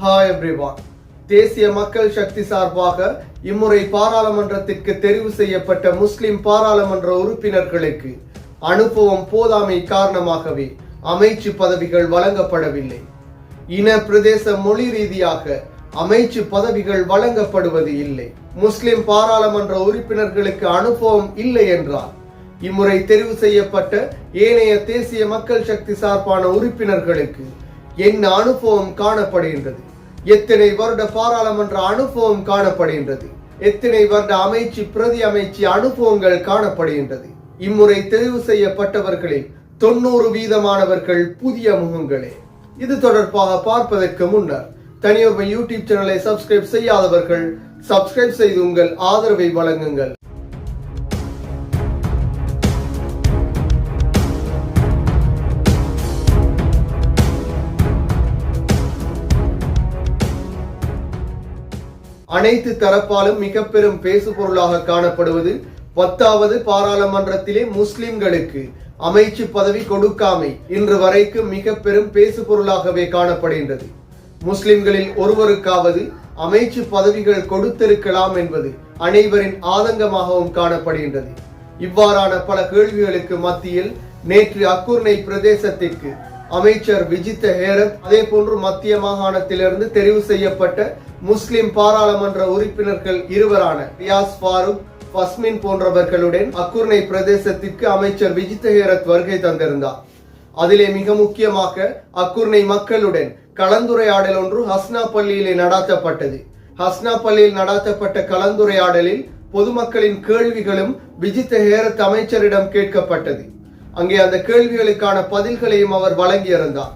Hi everyone. தேசிய மக்கள் சக்தி சார்பாக இம்முறை பாராளுமன்றத்திற்கு தெரிவு செய்யப்பட்ட முஸ்லிம் பாராளுமன்ற உறுப்பினர்களுக்கு அனுபவம் போதாமை காரணமாகவே அமைச்சு பதவிகள் வழங்கப்படவில்லை. இன பிரதேச மொழி ரீதியாக அமைச்சு பதவிகள் வழங்கப்படுவது இல்லை. முஸ்லிம் பாராளுமன்ற உறுப்பினர்களுக்கு அனுபவம் இல்லை என்றால் இம்முறை தெரிவு செய்யப்பட்ட ஏனைய தேசிய மக்கள் சக்தி சார்பான உறுப்பினர்களுக்கு என்ன அனுபவம் காணப்படுகின்றது? எத்தனை வருட பாராளுமன்ற அனுபவம் காணப்படுகின்றது? எத்தனை வருட அமைச்சு பிரதி அமைச்சு அனுபவங்கள் காணப்படுகின்றது? இம்முறை தெரிவு செய்யப்பட்டவர்களில் 90% புதிய முகங்களே. இது தொடர்பாக பார்ப்பதற்கு முன்னர் தனியொரு யூடியூப் சேனலை சப்ஸ்கிரைப் செய்யாதவர்கள் சப்ஸ்கிரைப் செய்து உங்கள் ஆதரவை வழங்குங்கள். அனைத்து தரப்பாலும் மிக பெரும் பேசு பொருளாக காணப்படுவது 10வது பாராளுமன்றத்திலே முஸ்லிம்களுக்கு அமைச்சு பதவி கொடுக்காமை இன்று வரைக்கும் மிக பெரும் பேசு பொருளாகவே காணப்படுகின்றது. முஸ்லிம்களில் ஒருவருக்காவது அமைச்சு பதவிகள் கொடுத்திருக்கலாம் என்பது அனைவரின் ஆதங்கமாகவும் காணப்படுகின்றது. இவ்வாறான பல கேள்விகளுக்கு மத்தியில் நேற்று அக்குர்ணை பிரதேசத்திற்கு அமைச்சர் விஜித்த ஹேரத், அதே போன்று மத்திய மாகாணத்திலிருந்து தெரிவு செய்யப்பட்ட முஸ்லிம் பாராளுமன்ற உறுப்பினர்கள் இருவரான ரியாஸ் ஃபாரூக், பஸ்மின் போன்றவர்களுடன் அக்குர்ணை பிரதேசத்திற்கு அமைச்சர் விஜித்த ஹேரத் வருகை தந்திருந்தார். அதிலே மிக முக்கியமாக அக்குர்ணை மக்களுடன் கலந்துரையாடல் ஒன்று ஹஸ்னா பள்ளியிலே நடாத்தப்பட்டது. ஹஸ்னா பள்ளியில் நடாத்தப்பட்ட கலந்துரையாடலில் பொதுமக்களின் கேள்விகளும் விஜித்த ஹேரத் அமைச்சரிடம் கேட்கப்பட்டது. அங்கே அந்த கேள்விகளுக்கான பதில்களையும் அவர் வழங்கியிருந்தார்.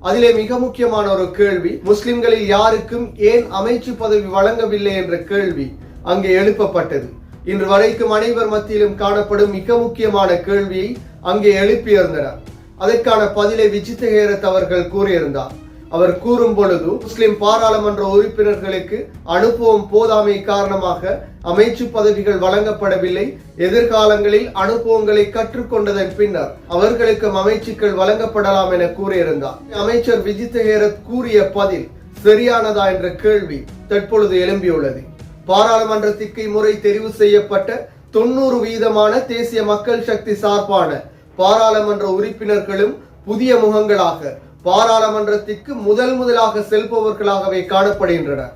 அதிலே மிக முக்கியமான ஒரு கேள்வி, முஸ்லிம்களில் யாருக்கும் ஏன் அமைச்சு பதவி வழங்கவில்லை என்ற கேள்வி அங்கே எழுப்பப்பட்டது. இன்று வரைக்கும் அனைவர் மத்தியிலும் காணப்படும் மிக முக்கியமான கேள்வியை அங்கே எழுப்பியிருந்தனர். அதற்கான பதிலை விஜித்த ஹேரத் அவர்கள் கூறியிருந்தார். அவர் கூறும் பொழுது, முஸ்லிம் பாராளுமன்ற உறுப்பினர்களுக்கு அனுபவம் போதாமை காரணமாக அமைச்சு பதவிகள் வழங்கப்படவில்லை. எதிர்காலங்களில் அனுபவங்களை கற்றுக்கொண்டதன் பின்னர் அவர்களுக்கும் அமைச்சுக்கள் வழங்கப்படலாம் என கூறியிருந்தார். அமைச்சர் விஜித்த ஹேரத் கூறிய பதில் சரியானதா என்ற கேள்வி தற்பொழுது எழும்பியுள்ளது. பாராளுமன்றத்திற்கு இம்முறை தெரிவு செய்யப்பட்ட 90% தேசிய மக்கள் சக்தி சார்பான பாராளுமன்ற உறுப்பினர்களும் புதிய முகங்களாக பாராளுமன்றத்திற்கு முதலாக செல்பவர்களாகவே காணப்படுகின்றனர்.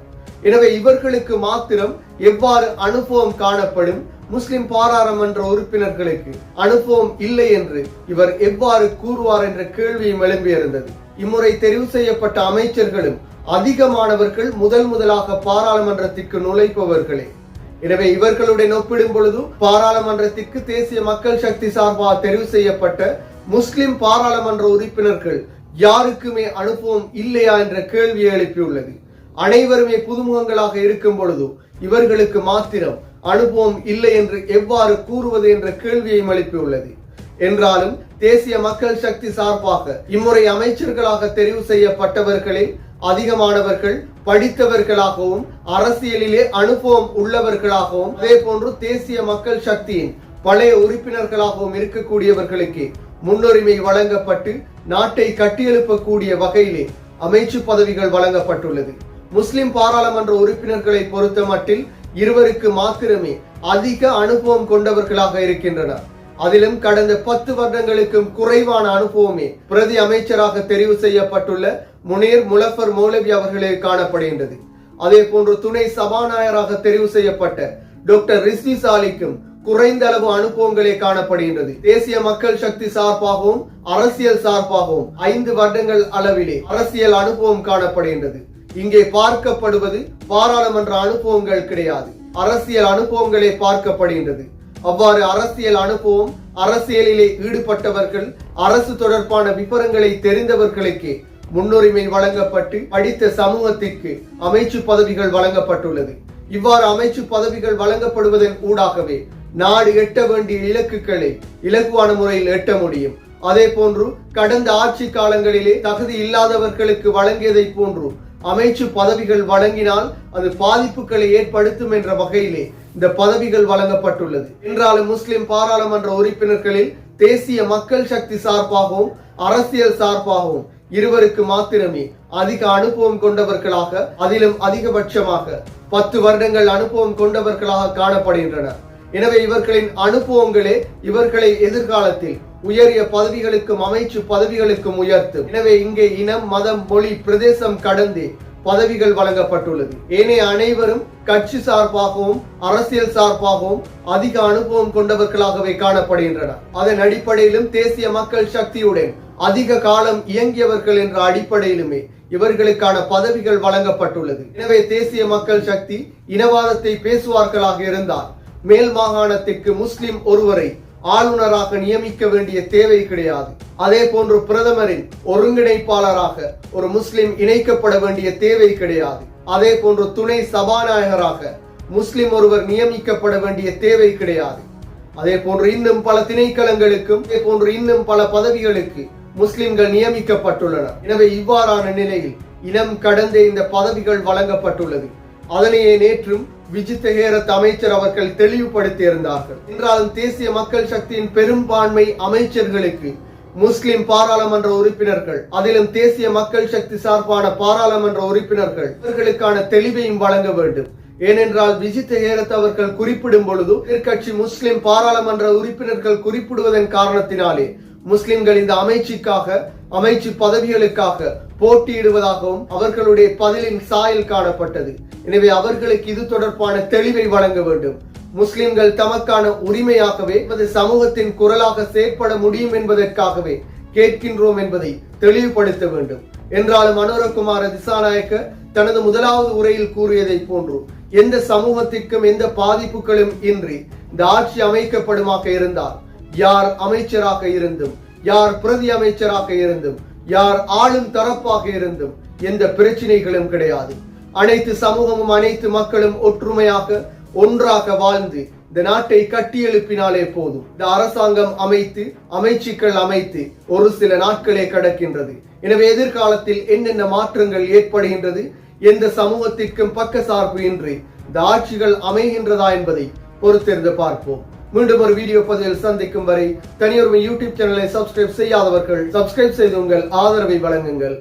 எனவே இவர்களுக்கு மாத்திரம் எவ்வாறு அனுபவம் காணப்படும்? முஸ்லிம் பாராளுமன்ற உறுப்பினர்களுக்கு அனுபவம் இல்லை என்று இவர் எவ்வாறு கூறுவார் என்ற கேள்வியும் எழும்பியிருந்தது. இம்முறை தெரிவு செய்யப்பட்ட அமைச்சர்களும் அதிகமானவர்கள் முதலாக பாராளுமன்றத்திற்கு நுழைப்பவர்களே. எனவே இவர்களுடன் ஒப்பிடும் பொழுது பாராளுமன்றத்திற்கு தேசிய மக்கள் சக்தி சார்பாக தெரிவு செய்யப்பட்ட முஸ்லிம் பாராளுமன்ற உறுப்பினர்கள் யாருக்குமே அனுபவம் இல்லையா என்ற கேள்வியை எழுப்பியுள்ளது. அனைவருமே புதுமுகங்களாக இருக்கும் பொழுது இவர்களுக்கு மாத்திரம் அனுபவம் இல்லை என்று எவ்வாறு கூறுவது என்ற கேள்வியையும் எழுப்பியுள்ளது. என்றாலும் தேசிய மக்கள் சக்தி சார்பாக இம்முறை அமைச்சர்களாக தெரிவு செய்யப்பட்டவர்களில் அதிகமானவர்கள் படித்தவர்களாகவும் அரசியலிலே அனுபவம் உள்ளவர்களாகவும் அதே போன்று தேசிய மக்கள் சக்தியின் பழைய உறுப்பினர்களாகவும் இருக்கக்கூடியவர்களுக்கு முன்னுரிமை வழங்கப்பட்டு நாட்டை கட்டியெழுப்பக்கூடிய வகையிலே அமைச்சு பதவிகள் வழங்கப்பட்டுள்ளது. முஸ்லிம் பாராளுமன்ற உறுப்பினர்களை பொறுத்த மட்டில் இருவருக்கு மாத்திரமே அதிக அனுபவம் கொண்டவர்களாக இருக்கின்றனர். அதிலும் கடந்த 10 வருடங்களுக்கும் குறைவான அனுபவமே பிரதி அமைச்சராக தெரிவு செய்யப்பட்டுள்ள முனீர் முலஃபர் மௌலவி அவர்களுக்கு காணப்படுகின்றது. அதே போன்று துணை சபாநாயகராக தெரிவு செய்யப்பட்ட டாக்டர் ரிஸ்வி சாலிக்கும் குறைந்த அளவு அனுபவங்களே காணப்படுகின்றது. தேசிய மக்கள் சக்தி சார்பாகவும் அரசியல் சார்பாகவும் 5 வருடங்கள் அளவிலே அரசியல் அனுபவம் காணப்படுகின்றது. இங்கே பார்க்கப்படுவது பாராளுமன்ற அனுபவங்கள் கிடையாது, அரசியல் அனுபவங்களே பார்க்கப்படுகின்றது. அவ்வாறு அரசியல் அனுபவம், அரசியலிலே ஈடுபட்டவர்கள், அரசு தொடர்பான விவரங்களை தெரிந்தவர்களுக்கே முன்னுரிமை வழங்கப்பட்டு படித்த சமூகத்திற்கு அமைச்சு பதவிகள் வழங்கப்பட்டுள்ளது. இவ்வாறு அமைச்சு பதவிகள் வழங்கப்படுவதன் ஊடாகவே நாடு எட்ட வேண்டிய இலக்குகளை இலகுவான முறையில் எட்ட முடியும். அதே போன்று கடந்த ஆட்சி காலங்களிலே தகுதி இல்லாதவர்களுக்கு வழங்கியதை போன்று அமைச்சு பதவிகள் வழங்கினால் அது பாதிப்புகளை ஏற்படுத்தும் என்ற வகையிலே இந்த பதவிகள் வழங்கப்பட்டுள்ளது. என்றாலும் முஸ்லிம் பாராளுமன்ற உறுப்பினர்களில் தேசிய மக்கள் சக்தி சார்பாகவும் அரசியல் சார்பாகவும் இருவருக்கு மாத்திரமே அதிக அனுபவம் கொண்டவர்களாக, அதிலும் அதிகபட்சமாக 10 வருடங்கள் அனுபவம் கொண்டவர்களாக காணப்படுகின்றனர். எனவே இவர்களின் அனுபவங்களே இவர்களை எதிர்காலத்தில் உயரிய பதவிகளுக்கும் அமைச்சு பதவிகளுக்கும் உயர்த்தும். எனவே இங்கே இனம், மதம், மொழி, பிரதேசம் கடந்து பதவிகள் வழங்கப்பட்டுள்ளது. ஏனைய அனைவரும் கட்சி சார்பாகவும் அரசியல் சார்பாகவும் அதிக அனுபவம் கொண்டவர்களாகவே காணப்படுகின்றனர். அதன் அடிப்படையிலும் தேசிய மக்கள் சக்தியுடன் அதிக காலம் இயங்கியவர்கள் என்ற அடிப்படையிலுமே இவர்களுக்கான பதவிகள் வழங்கப்பட்டுள்ளது. எனவே தேசிய மக்கள் சக்தி இனவாதத்தை பேசுவார்களாக இருந்தால் மேல் மாகாணத்திற்கு முஸ்லிம் ஒருவரை ஆளுநராக நியமிக்க வேண்டிய தேவை கிடையாது. அதே போன்று பிரதமரின் ஒருங்கிணைப்பாளராக ஒரு முஸ்லிம் இணைக்கப்பட வேண்டிய தேவை கிடையாது. அதே போன்று துணை சபாநாயகராக முஸ்லிம் ஒருவர் நியமிக்கப்பட வேண்டிய தேவை கிடையாது. அதே போன்று இன்னும் பல திணைக்களங்களுக்கும் அதே போன்று இன்னும் பல பதவிகளுக்கு முஸ்லிம்கள் நியமிக்கப்பட்டுள்ளனர். எனவே இவ்வாறான நிலையில் இனம் கடந்த இந்த பதவிகள் வழங்கப்பட்டுள்ளது. அதனையே நேற்றும் விஜித்த ஹேரத் அமைச்சர் அவர்கள் தெளிவுபடுத்தி இருந்தார்கள். என்றாலும் தேசிய மக்கள் சக்தியின் பெரும்பான்மை அமைச்சர்களுக்கு முஸ்லிம் பாராளுமன்ற உறுப்பினர்கள், அதிலும் தேசிய மக்கள் சக்தி சார்பான பாராளுமன்ற உறுப்பினர்கள் இவர்களுக்கான தெளிவையும் வழங்க வேண்டும். ஏனென்றால் விஜித்த ஹேரத் அவர்கள் குறிப்பிடும் பொழுது எதிர்கட்சி முஸ்லிம் பாராளுமன்ற உறுப்பினர்கள் குறிப்பிடுவதன் காரணத்தினாலே முஸ்லிம்கள் இந்த அமைச்சு பதவிகளுக்காக போட்டியிடுவதாகவும் அவர்களுடைய பதிலின் சாயல் காணப்பட்டது. எனவே அவர்களுக்கு இது தொடர்பான தெளிவை வழங்க வேண்டும். முஸ்லிம்கள் தமக்கான உரிமையாகவே சமூகத்தின் குரலாக செயற்பட முடியும் என்பதற்காகவே கேட்கின்றோம் என்பதை தெளிவுபடுத்த வேண்டும். என்றாலும் அனுரகுமார திசாநாயக்க தனது முதலாவது உரையில் கூறியதை போன்று எந்த சமூகத்திற்கும் எந்த பாதிப்புகளும் இன்றி இந்த ஆட்சி அமைக்கப்படுமாக இருந்தால் யார் அமைச்சராக இருந்தும், யார் பிரதி அமைச்சராக இருந்தும், யார் ஆளும் தரப்பாக இருந்தும் எந்த பிரச்சனைகளும் கிடையாது. அனைத்து சமூகமும் அனைத்து மக்களும் ஒற்றுமையாக ஒன்றாக வாழ்ந்து இந்த நாட்டை கட்டி எழுப்பினாலே போதும். இந்த அரசாங்கம் அமைத்து அமைச்சுக்கள் அமைத்து ஒரு சில நாட்களே கடக்கின்றது. எனவே எதிர்காலத்தில் என்னென்ன மாற்றங்கள் ஏற்படுகின்றது, எந்த சமூகத்திற்கும் பக்க சார்பு இன்றி இந்த ஆட்சிகள் அமைகின்றதா என்பதை பொறுத்திருந்து பார்ப்போம். மீண்டும் ஒரு வீடியோ பதிவில் சந்திக்கும் வரை தனியொரு யூடியூப் சேனலை சப்ஸ்கிரைப் செய்யாதவர்கள் சப்ஸ்கிரைப் செய்து உங்கள் ஆதரவை வழங்குங்கள்.